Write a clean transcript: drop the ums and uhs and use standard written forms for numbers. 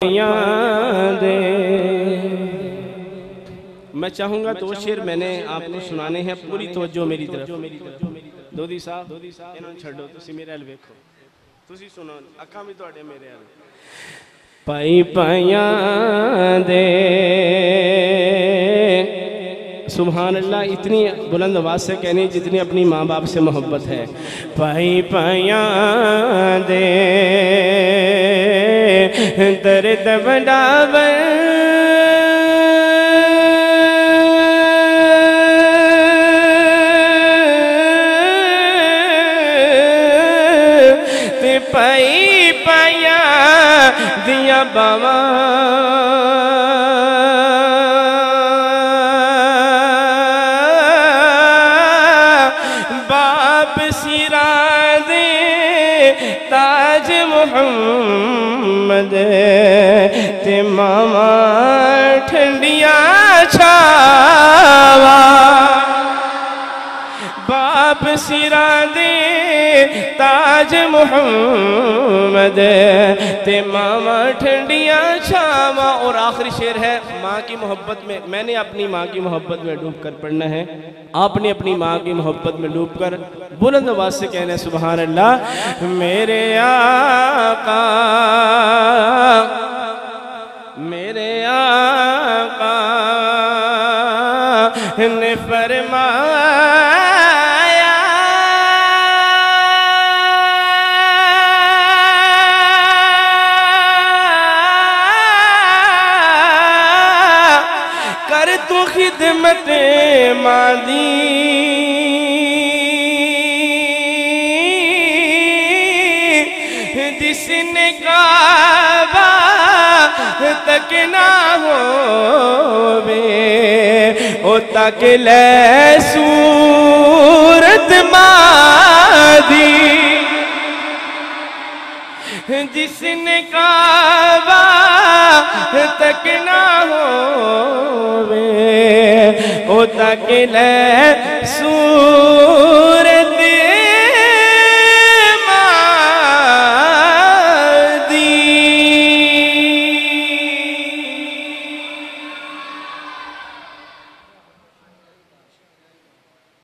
دے میں چاہوں گا دو شعر میں نے آپ کو سنانے ہیں، پوری توجہ میری طرف۔ دودی صاحب انہوں نے چھڑو تسی میرے حل ویکھو، تسی سنو اکھاں بھی توڑے میرے حل۔ پائی پائیاں دے سبحان اللہ، اتنی بلند آواز سے کہنی جتنی اپنی ماں باپ سے محبت ہے۔ پائی پائیاں دے درد بڑاور تے پائی پائیاں دیا باواں تاج محمد تے ماما ٹھنڈیاں چھاوا، باپ سران دے تاج محمد تے ماما ٹھنڈیاں چھاوا۔ اور آخری شعر ہے ماں کی محبت میں، میں نے اپنی ماں کی محبت میں ڈوب کر پڑھنا ہے، آپ نے اپنی ماں کی محبت میں ڈوب کر بلند آواز سے کہنا ہے سبحان اللہ۔ میرے آقا میرے آقا نے فرمایا کر تو خدمت مالی جس نے کعبہ تک نہ ہووے او تک لے صورت مادی، جس نے کعبہ تک نہ ہووے او تک لے صورت